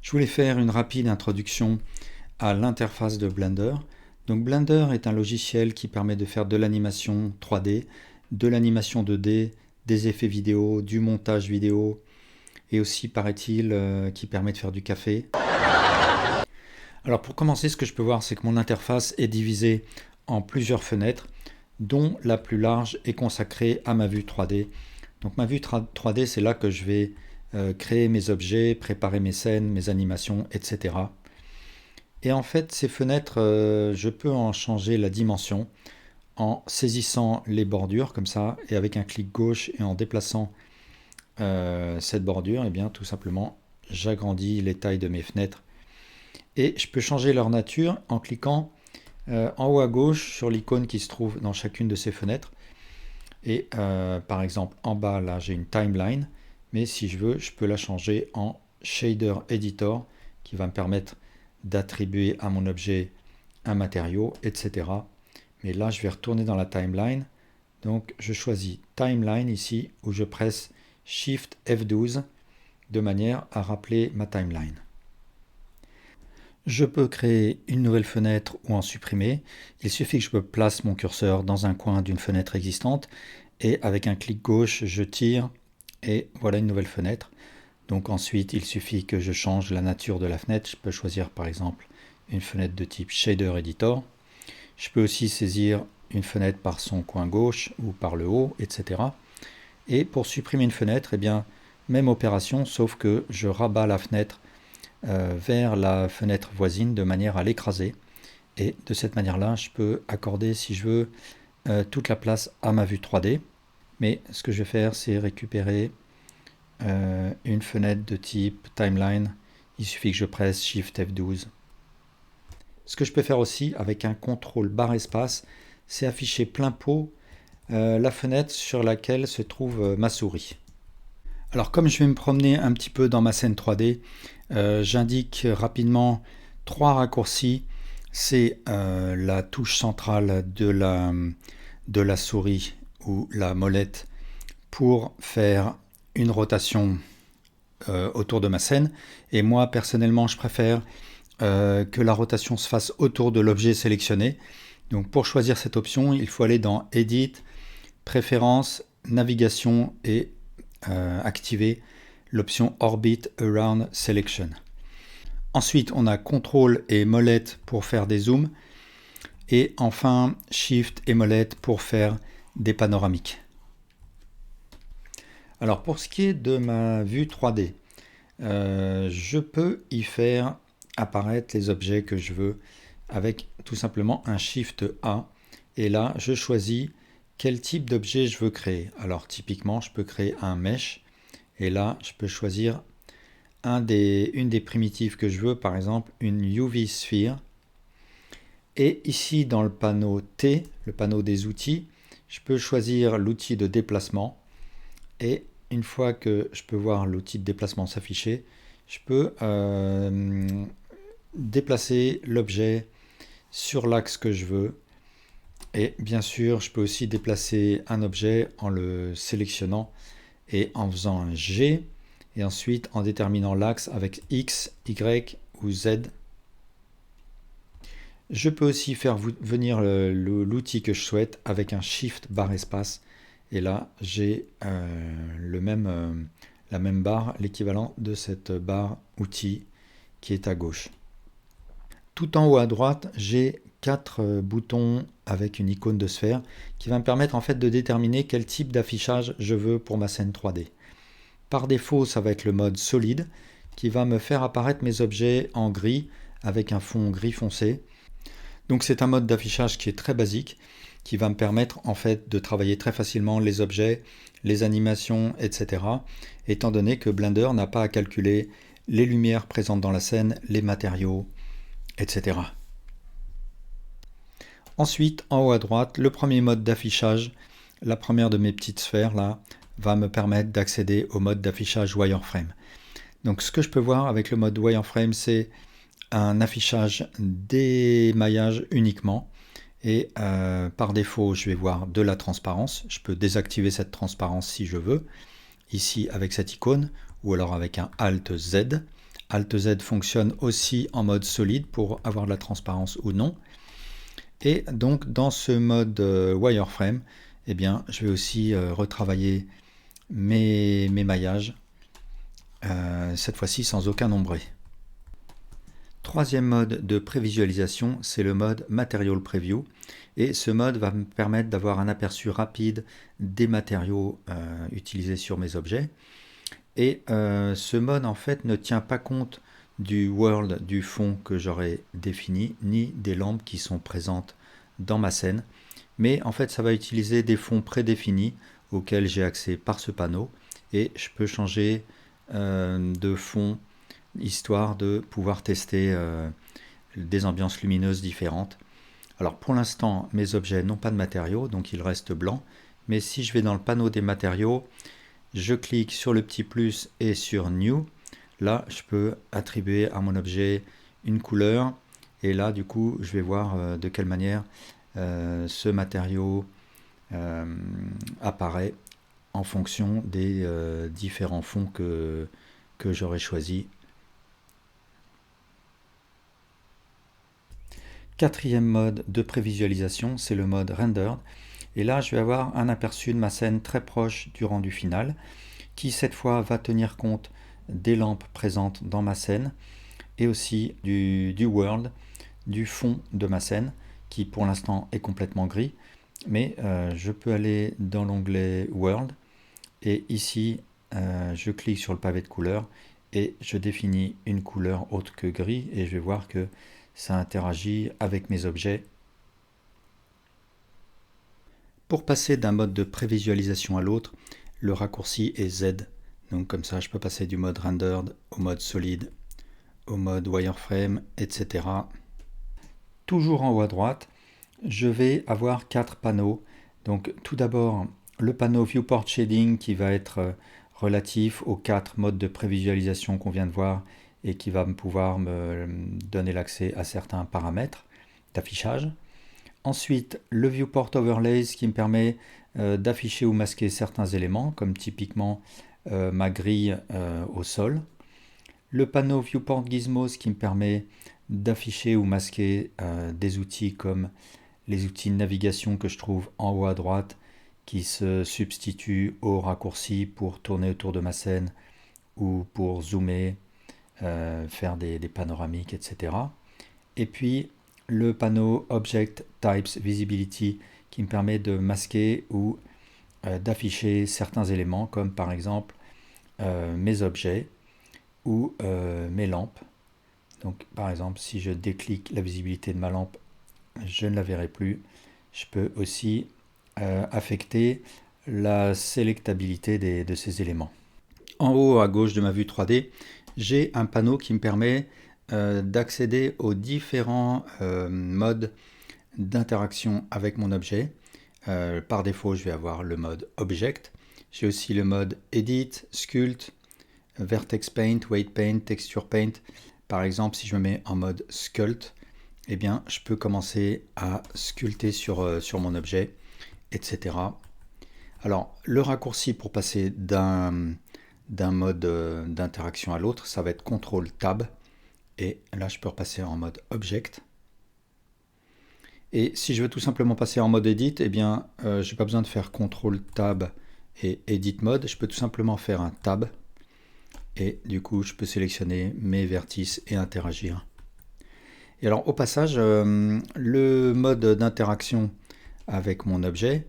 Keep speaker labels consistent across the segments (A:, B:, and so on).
A: Je voulais faire une rapide introduction à l'interface de Blender. Donc Blender est un logiciel qui permet de faire de l'animation 3D, de l'animation 2D, des effets vidéo, du montage vidéo et aussi, paraît-il, qui permet de faire du café. Alors pour commencer, ce que je peux voir, c'est que mon interface est divisée en plusieurs fenêtres, dont la plus large est consacrée à ma vue 3D. Donc ma vue 3D, c'est là que je vais créer mes objets, préparer mes scènes, mes animations, etc. Et en fait, ces fenêtres, je peux en changer la dimension en saisissant les bordures comme ça, et avec un clic gauche et en déplaçant cette bordure, et bien tout simplement, j'agrandis les tailles de mes fenêtres. Et je peux changer leur nature en cliquant en haut à gauche sur l'icône qui se trouve dans chacune de ces fenêtres. Et par exemple, en bas, là, j'ai une timeline. Mais si je veux, je peux la changer en Shader Editor qui va me permettre d'attribuer à mon objet un matériau, etc. Mais là, je vais retourner dans la timeline. Donc, je choisis Timeline ici où je presse Shift F12 de manière à rappeler ma timeline. Je peux créer une nouvelle fenêtre ou en supprimer. Il suffit que je place mon curseur dans un coin d'une fenêtre existante et avec un clic gauche, je tire et voilà une nouvelle fenêtre. Donc ensuite, il suffit que je change la nature de la fenêtre. Je peux choisir par exemple une fenêtre de type Shader Editor. Je peux aussi saisir une fenêtre par son coin gauche ou par le haut, etc. Et pour supprimer une fenêtre, eh bien, même opération, sauf que je rabats la fenêtre vers la fenêtre voisine de manière à l'écraser. Et de cette manière-là, je peux accorder, si je veux, toute la place à ma vue 3D. Mais ce que je vais faire, c'est récupérer une fenêtre de type Timeline. Il suffit que je presse Shift F12. Ce que je peux faire aussi avec un contrôle barre espace, c'est afficher plein pot la fenêtre sur laquelle se trouve ma souris. Alors comme je vais me promener un petit peu dans ma scène 3D, j'indique rapidement 3 raccourcis. C'est la touche centrale de la souris ou la molette pour faire une rotation autour de ma scène. Et moi personnellement je préfère que la rotation se fasse autour de l'objet sélectionné. Donc pour choisir cette option, il faut aller dans Edit, Préférences, Navigation et activer l'option Orbit Around Selection. Ensuite, on a CTRL et molette pour faire des zooms. Et enfin, Shift et molette pour faire des panoramiques. Alors pour ce qui est de ma vue 3D, je peux y faire apparaître les objets que je veux avec tout simplement un Shift A. Et là, je choisis quel type d'objet je veux créer. Alors typiquement, je peux créer un mesh. Et là, je peux choisir une des primitives que je veux, par exemple une UV Sphere. Et ici, dans le panneau T, le panneau des outils, je peux choisir l'outil de déplacement. Et une fois que je peux voir l'outil de déplacement s'afficher, je peux déplacer l'objet sur l'axe que je veux. Et bien sûr, je peux aussi déplacer un objet en le sélectionnant et en faisant un G, et ensuite en déterminant l'axe avec X, Y ou Z. Je peux aussi faire venir l'outil que je souhaite avec un Shift barre espace. Et là, j'ai la même barre, l'équivalent de cette barre outil qui est à gauche. Tout en haut à droite, j'ai 4 boutons avec une icône de sphère qui va me permettre en fait de déterminer quel type d'affichage je veux pour ma scène 3D. Par défaut, ça va être le mode solide qui va me faire apparaître mes objets en gris avec un fond gris foncé. Donc c'est un mode d'affichage qui est très basique, qui va me permettre en fait de travailler très facilement les objets, les animations, etc. Étant donné que Blender n'a pas à calculer les lumières présentes dans la scène, les matériaux, etc. Ensuite, en haut à droite, le premier mode d'affichage, la première de mes petites sphères là, va me permettre d'accéder au mode d'affichage wireframe. Donc ce que je peux voir avec le mode wireframe, c'est un affichage d'émaillage uniquement. Et par défaut, je vais voir de la transparence. Je peux désactiver cette transparence si je veux, ici avec cette icône, ou alors avec un Alt Z. Alt Z fonctionne aussi en mode solide pour avoir de la transparence ou non. Et donc dans ce mode wireframe, eh bien, je vais aussi retravailler mes maillages, cette fois-ci sans aucun ombré. Troisième mode de prévisualisation, c'est le mode Material Preview. Et ce mode va me permettre d'avoir un aperçu rapide des matériaux utilisés sur mes objets. Et ce mode en fait ne tient pas compte du world, du fond que j'aurais défini, ni des lampes qui sont présentes dans ma scène. Mais en fait ça va utiliser des fonds prédéfinis auxquels j'ai accès par ce panneau. Et je peux changer de fond histoire de pouvoir tester des ambiances lumineuses différentes. Alors pour l'instant, mes objets n'ont pas de matériaux, donc ils restent blancs. Mais si je vais dans le panneau des matériaux, je clique sur le petit plus et sur New. Là, je peux attribuer à mon objet une couleur. Et là, du coup, je vais voir de quelle manière ce matériau apparaît en fonction des différents fonds que j'aurais choisi. Quatrième mode de prévisualisation, c'est le mode Rendered. Et là, je vais avoir un aperçu de ma scène très proche du rendu final, qui cette fois va tenir compte des lampes présentes dans ma scène, et aussi du world, du fond de ma scène, qui pour l'instant est complètement gris. Mais je peux aller dans l'onglet World, et ici, je clique sur le pavé de couleur, et je définis une couleur autre que gris, et je vais voir que ça interagit avec mes objets. Pour passer d'un mode de prévisualisation à l'autre, le raccourci est Z. Donc comme ça, je peux passer du mode rendered au mode solide, au mode wireframe, etc. Toujours en haut à droite, je vais avoir 4 panneaux. Donc tout d'abord, le panneau Viewport Shading qui va être relatif aux 4 modes de prévisualisation qu'on vient de voir et qui va pouvoir me donner l'accès à certains paramètres d'affichage. Ensuite, le Viewport Overlays qui me permet d'afficher ou masquer certains éléments, comme typiquement ma grille au sol. Le panneau Viewport Gizmos qui me permet d'afficher ou masquer des outils comme les outils de navigation que je trouve en haut à droite, qui se substituent aux raccourcis pour tourner autour de ma scène ou pour zoomer, faire des panoramiques, etc. Et puis le panneau Object Types Visibility qui me permet de masquer ou d'afficher certains éléments comme par exemple mes objets ou mes lampes. Donc par exemple si je déclique la visibilité de ma lampe, je ne la verrai plus. Je peux aussi affecter la sélectabilité de ces éléments. En haut à gauche de ma vue 3D, j'ai un panneau qui me permet d'accéder aux différents modes d'interaction avec mon objet. Par défaut, je vais avoir le mode Object. J'ai aussi le mode Edit, Sculpt, Vertex Paint, Weight Paint, Texture Paint. Par exemple, si je me mets en mode Sculpt, eh bien, je peux commencer à sculpter sur mon objet, etc. Alors, le raccourci pour passer d'un mode d'interaction à l'autre, ça va être CTRL Tab. Et là, je peux repasser en mode Object. Et si je veux tout simplement passer en mode Edit, eh bien, je n'ai pas besoin de faire CTRL Tab et Edit Mode. Je peux tout simplement faire un Tab. Et du coup, je peux sélectionner mes vertices et interagir. Et alors, au passage, le mode d'interaction avec mon objet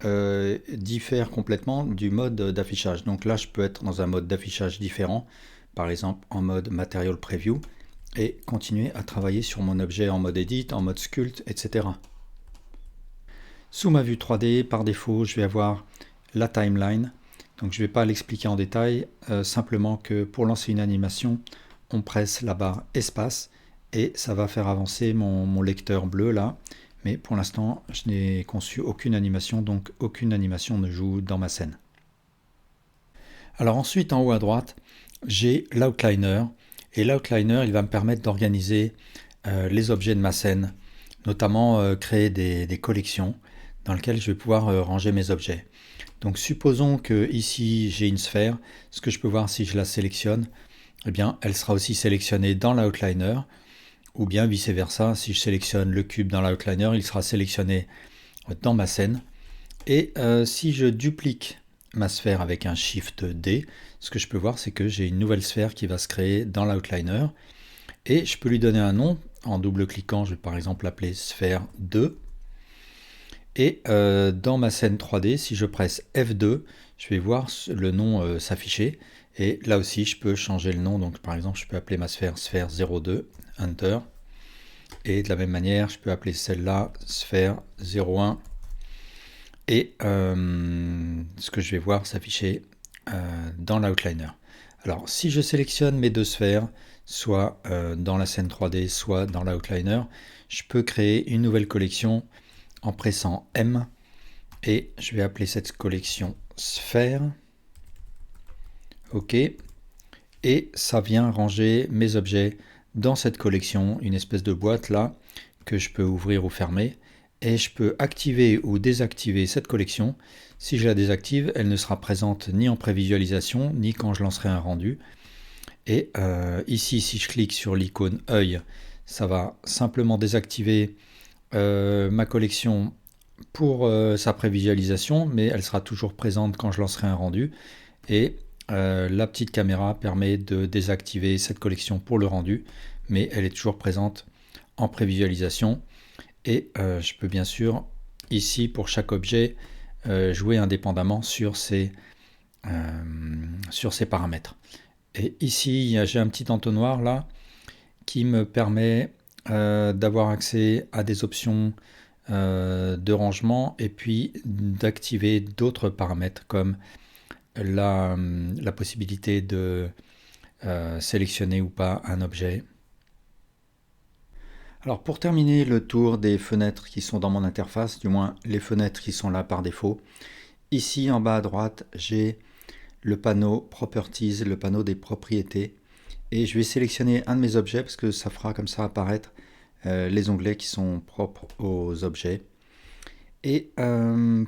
A: diffère complètement du mode d'affichage. Donc là, je peux être dans un mode d'affichage différent, par exemple en mode Material Preview, et continuer à travailler sur mon objet en mode Edit, en mode Sculpt, etc. Sous ma vue 3D, par défaut, je vais avoir la timeline. Donc je ne vais pas l'expliquer en détail, simplement que pour lancer une animation, on presse la barre Espace, et ça va faire avancer mon lecteur bleu là. Mais pour l'instant, je n'ai conçu aucune animation, donc aucune animation ne joue dans ma scène. Alors ensuite, en haut à droite, j'ai l'outliner. Et l'outliner, il va me permettre d'organiser les objets de ma scène notamment créer des collections dans lesquelles je vais pouvoir ranger mes objets. Donc supposons que ici j'ai une sphère, ce que je peux voir si je la sélectionne, eh bien elle sera aussi sélectionnée dans l'outliner, ou bien vice versa, si je sélectionne le cube dans l'outliner, il sera sélectionné dans ma scène. Et si je duplique ma sphère avec un Shift D, ce que je peux voir, c'est que j'ai une nouvelle sphère qui va se créer dans l'outliner. Et je peux lui donner un nom. En double-cliquant, je vais par exemple l'appeler sphère 2. Et dans ma scène 3D, si je presse F2, je vais voir le nom s'afficher. Et là aussi, je peux changer le nom. Donc par exemple, je peux appeler ma sphère sphère 02, Enter. Et de la même manière, je peux appeler celle-là sphère 01. Et ce que je vais voir s'afficher dans l'outliner. Alors si je sélectionne mes deux sphères, soit dans la scène 3D, soit dans l'outliner, je peux créer une nouvelle collection en pressant M, et je vais appeler cette collection sphère. OK. Et ça vient ranger mes objets dans cette collection, une espèce de boîte là, que je peux ouvrir ou fermer. Et je peux activer ou désactiver cette collection. Si je la désactive, elle ne sera présente ni en prévisualisation, ni quand je lancerai un rendu. Et ici, si je clique sur l'icône œil, ça va simplement désactiver ma collection pour sa prévisualisation, mais elle sera toujours présente quand je lancerai un rendu. Et la petite caméra permet de désactiver cette collection pour le rendu, mais elle est toujours présente en prévisualisation. Et je peux bien sûr, ici, pour chaque objet, jouer indépendamment sur ces paramètres. Et ici, j'ai un petit entonnoir là qui me permet d'avoir accès à des options de rangement et puis d'activer d'autres paramètres comme la possibilité de sélectionner ou pas un objet. Alors pour terminer le tour des fenêtres qui sont dans mon interface, du moins les fenêtres qui sont là par défaut, ici en bas à droite, j'ai le panneau Properties, le panneau des propriétés. Et je vais sélectionner un de mes objets parce que ça fera comme ça apparaître les onglets qui sont propres aux objets. Et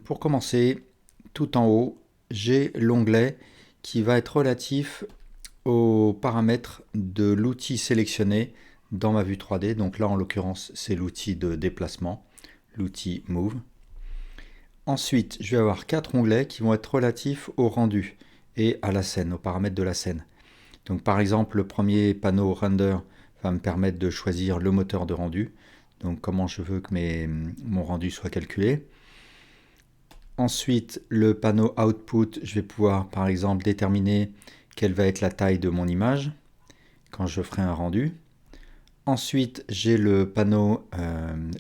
A: pour commencer, tout en haut, j'ai l'onglet qui va être relatif aux paramètres de l'outil sélectionné dans ma vue 3D. Donc là, en l'occurrence, c'est l'outil de déplacement, l'outil Move. Ensuite, je vais avoir 4 onglets qui vont être relatifs au rendu et à la scène, aux paramètres de la scène. Donc par exemple, le premier panneau Render va me permettre de choisir le moteur de rendu. Donc comment je veux que mon rendu soit calculé. Ensuite, le panneau Output, je vais pouvoir par exemple déterminer quelle va être la taille de mon image quand je ferai un rendu. Ensuite, j'ai le panneau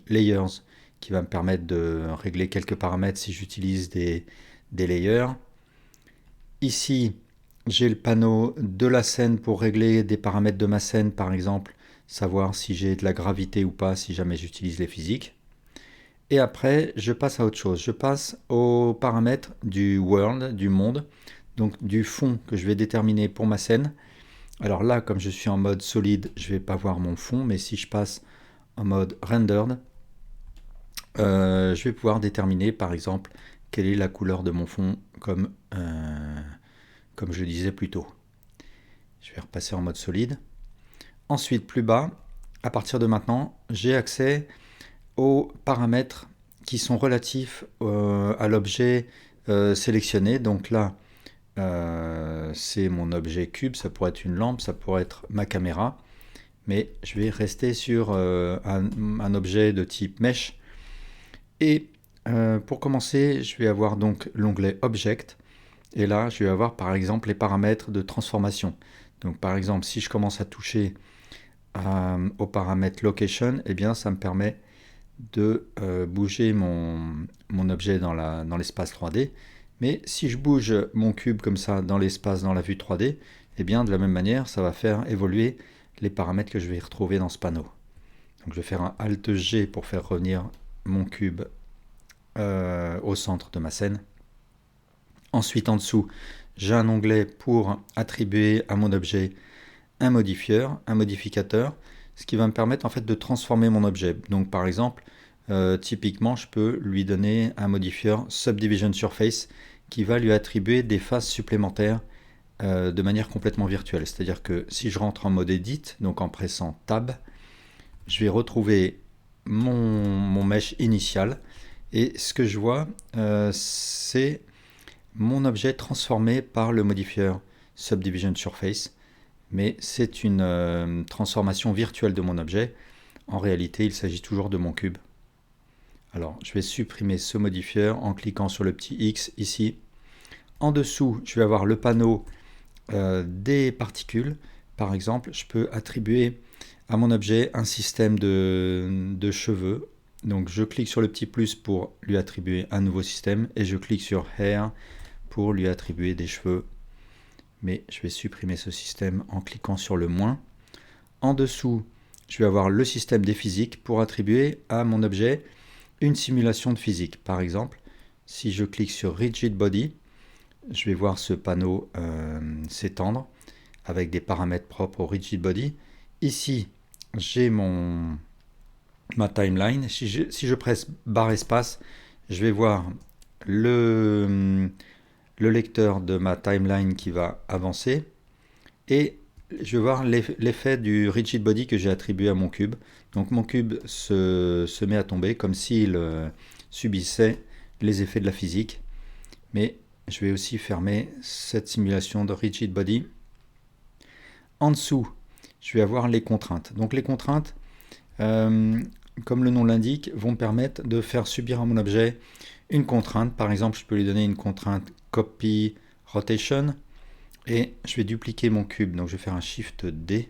A: Layers qui va me permettre de régler quelques paramètres si j'utilise des layers. Ici, j'ai le panneau de la scène pour régler des paramètres de ma scène, par exemple, savoir si j'ai de la gravité ou pas si jamais j'utilise les physiques. Et après, je passe à autre chose. Je passe aux paramètres du world, du monde, donc du fond que je vais déterminer pour ma scène. Alors là, comme je suis en mode solide, je ne vais pas voir mon fond, mais si je passe en mode rendered, je vais pouvoir déterminer par exemple quelle est la couleur de mon fond comme je le disais plus tôt. Je vais repasser en mode solide. Ensuite, plus bas, à partir de maintenant, j'ai accès aux paramètres qui sont relatifs à l'objet sélectionné. Donc là, c'est mon objet cube, ça pourrait être une lampe, ça pourrait être ma caméra. Mais je vais rester sur un objet de type mesh. Et pour commencer, je vais avoir donc l'onglet Object. Et là, je vais avoir par exemple les paramètres de transformation. Donc par exemple, si je commence à toucher au paramètre Location, eh bien ça me permet de bouger mon objet dans l'espace 3D. Mais si je bouge mon cube comme ça dans l'espace, dans la vue 3D, eh bien de la même manière, ça va faire évoluer les paramètres que je vais retrouver dans ce panneau. Donc je vais faire un Alt G pour faire revenir mon cube au centre de ma scène. Ensuite, en dessous, j'ai un onglet pour attribuer à mon objet un modificateur. ce qui va me permettre en fait de transformer mon objet. Donc par exemple, typiquement, je peux lui donner un modifieur Subdivision Surface qui va lui attribuer des faces supplémentaires de manière complètement virtuelle. C'est-à-dire que si je rentre en mode Edit, donc en pressant Tab, je vais retrouver mon mesh initial et ce que je vois, c'est mon objet transformé par le modifieur Subdivision Surface, mais c'est une transformation virtuelle de mon objet. En réalité, il s'agit toujours de mon cube. Alors, je vais supprimer ce modifieur en cliquant sur le petit X ici. En dessous, je vais avoir le panneau des particules. Par exemple, je peux attribuer à mon objet un système de cheveux. Donc, je clique sur le petit plus pour lui attribuer un nouveau système et je clique sur Hair pour lui attribuer des cheveux. Mais je vais supprimer ce système en cliquant sur le moins. En dessous, je vais avoir le système des physiques pour attribuer à mon objet une simulation de physique. Par exemple, si je clique sur Rigid Body, je vais voir ce panneau s'étendre avec des paramètres propres au Rigid Body. Ici, j'ai ma timeline. Si je presse barre espace, je vais voir le lecteur de ma timeline qui va avancer et je vais voir l'effet du rigid body que j'ai attribué à mon cube. Donc mon cube se met à tomber comme s'il subissait les effets de la physique. Mais je vais aussi fermer cette simulation de rigid body. En dessous, je vais avoir les contraintes. Donc les contraintes, comme le nom l'indique, vont me permettre de faire subir à mon objet une contrainte. Par exemple, je peux lui donner une contrainte copy rotation et je vais dupliquer mon cube. Donc je vais faire un Shift D.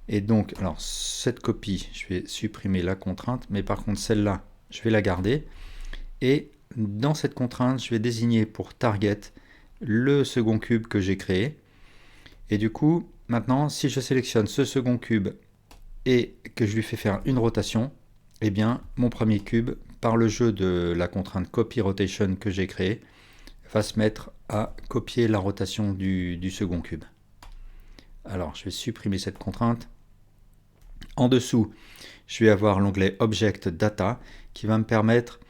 A: Et donc, alors cette copie, je vais supprimer la contrainte, mais par contre celle-là, je vais la garder. Et dans cette contrainte, je vais désigner pour target le second cube que j'ai créé. Et du coup, maintenant, si je sélectionne ce second cube et que je lui fais faire une rotation, eh bien, mon premier cube, par le jeu de la contrainte copy rotation que j'ai créée, va se mettre à copier la rotation du second cube. Alors, je vais supprimer cette contrainte. En dessous, je vais avoir l'onglet Object Data qui va me permettre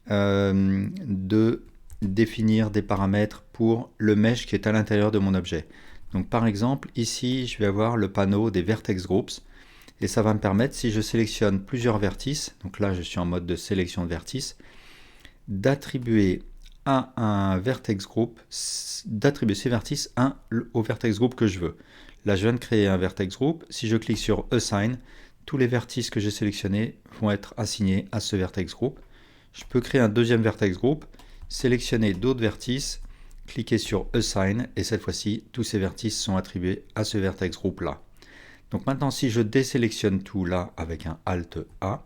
A: de définir des paramètres pour le mesh qui est à l'intérieur de mon objet. Donc par exemple, ici, je vais avoir le panneau des Vertex Groups et ça va me permettre, si je sélectionne plusieurs vertices, donc là je suis en mode de sélection de vertices, d'attribuer à un vertex group, d'attribuer ces vertices au vertex group que je veux. Là, je viens de créer un vertex group. Si je clique sur Assign, tous les vertices que j'ai sélectionnés vont être assignés à ce vertex group. Je peux créer un deuxième vertex group, sélectionner d'autres vertices, cliquer sur Assign, et cette fois-ci, tous ces vertices sont attribués à ce vertex group là. Donc maintenant, si je désélectionne tout là avec un Alt A,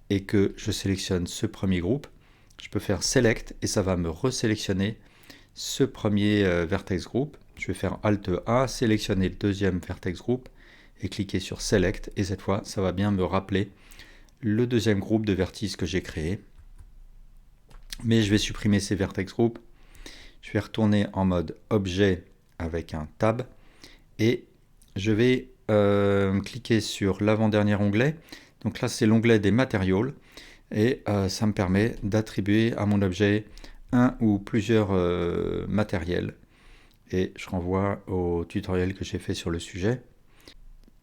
A: et que je sélectionne ce premier groupe, je peux faire Select et ça va me resélectionner ce premier vertex group. Je vais faire Alt A, sélectionner le deuxième vertex group et cliquer sur Select. Et cette fois, ça va bien me rappeler le deuxième groupe de vertices que j'ai créé. Mais je vais supprimer ces vertex groups. Je vais retourner en mode Objet avec un Tab. Et je vais cliquer sur l'avant-dernier onglet. Donc là, c'est l'onglet des matériaux. Et ça me permet d'attribuer à mon objet un ou plusieurs matériels. Et je renvoie au tutoriel que j'ai fait sur le sujet.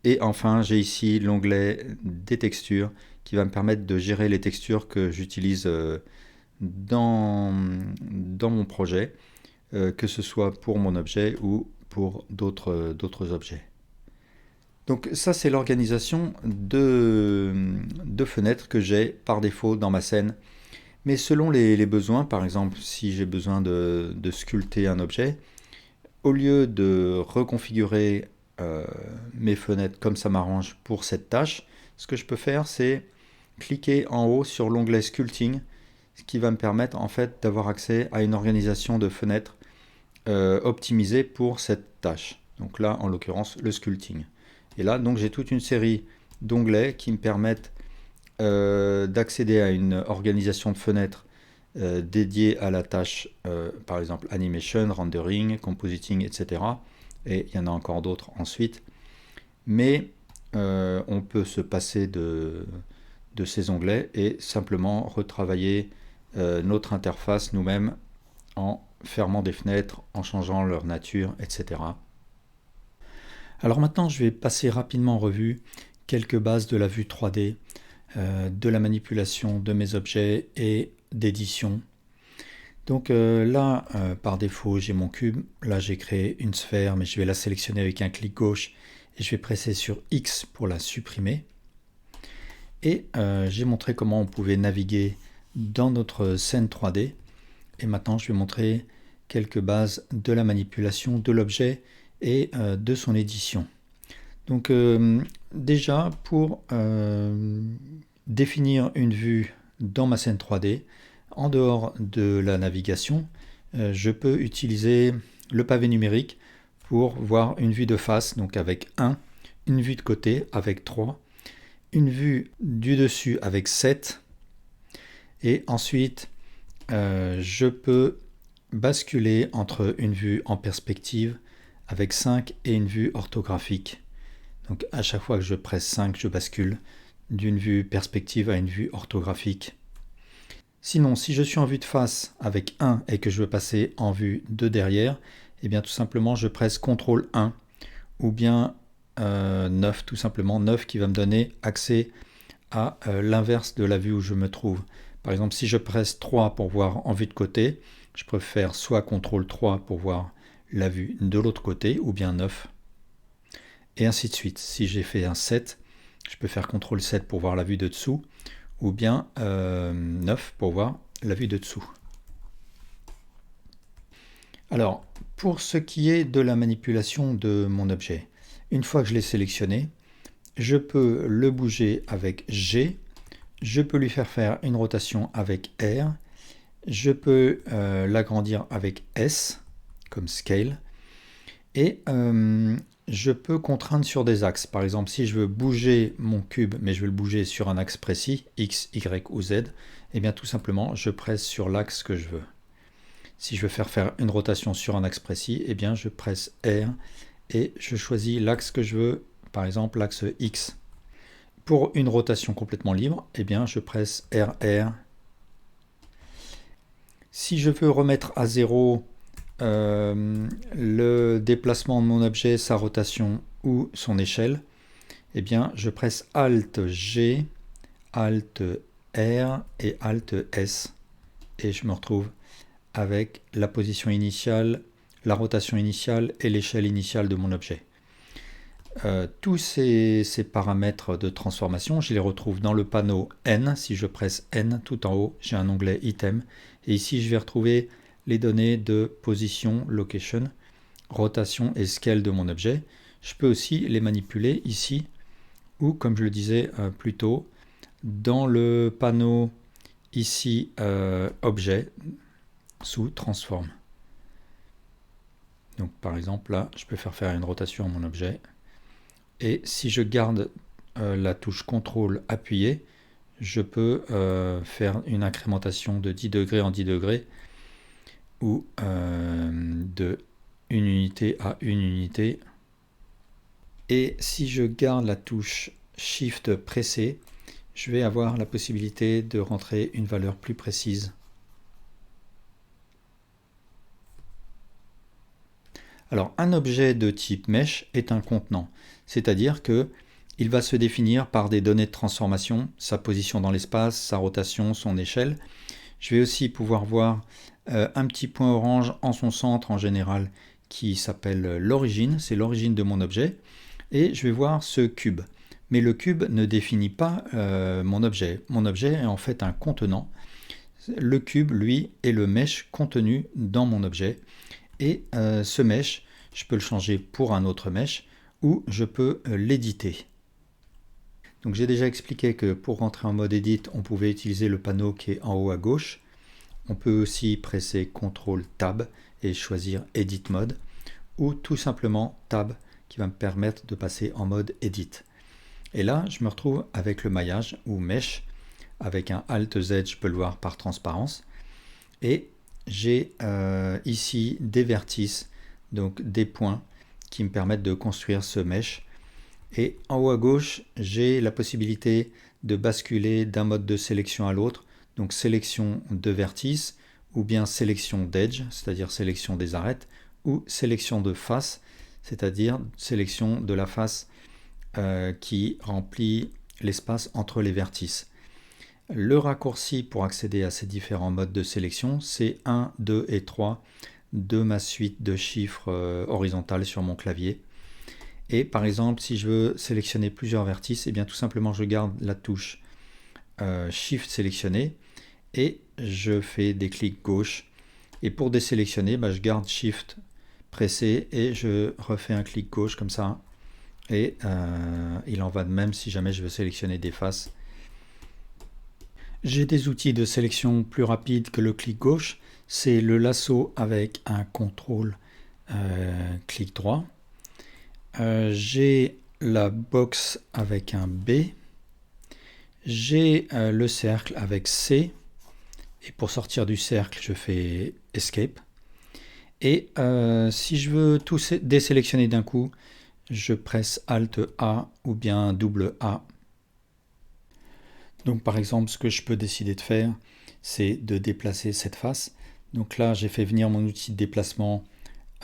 A: Et enfin, j'ai ici l'onglet des textures qui va me permettre de gérer les textures que j'utilise dans mon projet, que ce soit pour mon objet ou pour d'autres objets. Donc ça, c'est l'organisation de fenêtres que j'ai par défaut dans ma scène. Mais selon les besoins, par exemple, si j'ai besoin de sculpter un objet, au lieu de reconfigurer mes fenêtres comme ça m'arrange pour cette tâche, ce que je peux faire, c'est cliquer en haut sur l'onglet Sculpting, ce qui va me permettre en fait d'avoir accès à une organisation de fenêtres optimisée pour cette tâche. Donc là, en l'occurrence, le sculpting. Et là, donc, j'ai toute une série d'onglets qui me permettent d'accéder à une organisation de fenêtres dédiée à la tâche, par exemple Animation, Rendering, Compositing, etc. Et il y en a encore d'autres ensuite. Mais on peut se passer de ces onglets et simplement retravailler notre interface nous-mêmes en fermant des fenêtres, en changeant leur nature, etc. Alors maintenant, je vais passer rapidement en revue quelques bases de la vue 3D, de la manipulation de mes objets et d'édition. Donc là, par défaut, j'ai mon cube. Là, j'ai créé une sphère, mais je vais la sélectionner avec un clic gauche et je vais presser sur X pour la supprimer. Et j'ai montré comment on pouvait naviguer dans notre scène 3D. Et maintenant, je vais montrer quelques bases de la manipulation de l'objet et de son édition. Donc déjà, pour définir une vue dans ma scène 3D, en dehors de la navigation, je peux utiliser le pavé numérique pour voir une vue de face, donc avec 1, une vue de côté avec 3, une vue du dessus avec 7, et ensuite je peux basculer entre une vue en perspective avec 5 et une vue orthographique. Donc à chaque fois que je presse 5, je bascule d'une vue perspective à une vue orthographique. Sinon, si je suis en vue de face avec 1 et que je veux passer en vue de derrière, eh bien tout simplement je presse CTRL 1 ou bien 9, tout simplement 9 qui va me donner accès à l'inverse de la vue où je me trouve. Par exemple, si je presse 3 pour voir en vue de côté, je peux faire soit CTRL 3 pour voir la vue de l'autre côté, ou bien 9, et ainsi de suite. Si j'ai fait un 7, je peux faire CTRL 7 pour voir la vue de dessous, ou bien 9 pour voir la vue de dessous. Alors, pour ce qui est de la manipulation de mon objet, une fois que je l'ai sélectionné, je peux le bouger avec G, je peux lui faire une rotation avec R, je peux l'agrandir avec S, comme Scale, et je peux contraindre sur des axes. Par exemple, si je veux bouger mon cube, mais je veux le bouger sur un axe précis, X, Y ou Z, et bien tout simplement, je presse sur l'axe que je veux. Si je veux faire une rotation sur un axe précis, et bien je presse R et je choisis l'axe que je veux, par exemple l'axe X. Pour une rotation complètement libre, eh bien je presse RR. Si je veux remettre à 0 le déplacement de mon objet, sa rotation ou son échelle, eh bien je presse Alt G, Alt R et Alt S et je me retrouve avec la position initiale, la rotation initiale et l'échelle initiale de mon objet. Tous ces paramètres de transformation, je les retrouve dans le panneau N. Si je presse N tout en haut, j'ai un onglet Item. Et ici, je vais retrouver les données de position, location, rotation et scale de mon objet. Je peux aussi les manipuler ici, ou comme je le disais plus tôt, dans le panneau ici Objet, sous Transform. Donc par exemple là, je peux faire une rotation à mon objet. Et si je garde la touche CTRL appuyée, je peux faire une incrémentation de 10 degrés en 10 degrés ou de 1 unité à 1 unité. Et si je garde la touche Shift pressée, je vais avoir la possibilité de rentrer une valeur plus précise. Alors, un objet de type Mesh est un contenant, c'est-à-dire que il va se définir par des données de transformation, sa position dans l'espace, sa rotation, son échelle. Je vais aussi pouvoir voir un petit point orange en son centre en général qui s'appelle l'origine, c'est l'origine de mon objet. Et je vais voir ce cube. Mais le cube ne définit pas mon objet. Mon objet est en fait un contenant. Le cube, lui, est le mesh contenu dans mon objet. Et ce mesh, je peux le changer pour un autre mesh ou je peux l'éditer. Donc j'ai déjà expliqué que pour rentrer en mode Edit, on pouvait utiliser le panneau qui est en haut à gauche. On peut aussi presser CTRL Tab et choisir Edit Mode ou tout simplement Tab qui va me permettre de passer en mode Edit. Et là, je me retrouve avec le maillage ou Mesh. Avec un Alt Z, je peux le voir par transparence. Et j'ai ici des vertices, donc des points qui me permettent de construire ce mesh. Et en haut à gauche, j'ai la possibilité de basculer d'un mode de sélection à l'autre, donc sélection de vertice, ou bien sélection d'edge, c'est-à-dire sélection des arêtes, ou sélection de face, c'est-à-dire sélection de la face qui remplit l'espace entre les vertices. Le raccourci pour accéder à ces différents modes de sélection, c'est 1, 2 et 3 de ma suite de chiffres horizontales sur mon clavier. Et par exemple, si je veux sélectionner plusieurs vertices, et bien tout simplement je garde la touche Shift sélectionné et je fais des clics gauche. Et pour désélectionner, je garde Shift pressé et je refais un clic gauche comme ça. Et il en va de même si jamais je veux sélectionner des faces. J'ai des outils de sélection plus rapides que le clic gauche. C'est le lasso avec un contrôle clic droit. J'ai la box avec un B. J'ai le cercle avec C. Et pour sortir du cercle, je fais Escape. Et si je veux tout désélectionner d'un coup, je presse Alt A ou bien double A. Donc par exemple, ce que je peux décider de faire, c'est de déplacer cette face. Donc là, j'ai fait venir mon outil de déplacement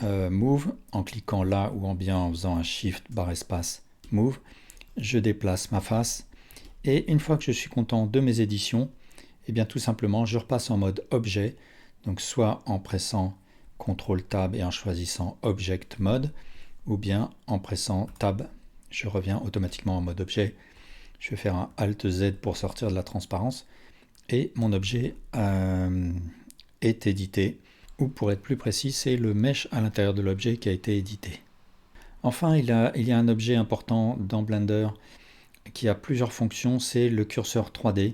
A: Move en cliquant là ou en bien en faisant un Shift barre espace Move. Je déplace ma face et une fois que je suis content de mes éditions, et bien tout simplement, je repasse en mode objet. Donc soit en pressant CTRL Tab et en choisissant Object Mode, ou bien en pressant Tab, je reviens automatiquement en mode objet. Je vais faire un Alt Z pour sortir de la transparence et mon objet est édité, ou pour être plus précis, c'est le mesh à l'intérieur de l'objet qui a été édité. Enfin, il y a un objet important dans Blender qui a plusieurs fonctions, c'est le curseur 3D.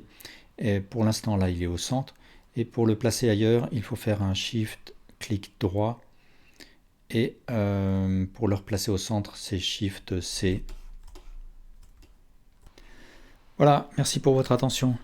A: Et pour l'instant, là, il est au centre. Et pour le placer ailleurs, il faut faire un Shift, clic droit. Et pour le replacer au centre, c'est Shift C. Voilà, merci pour votre attention.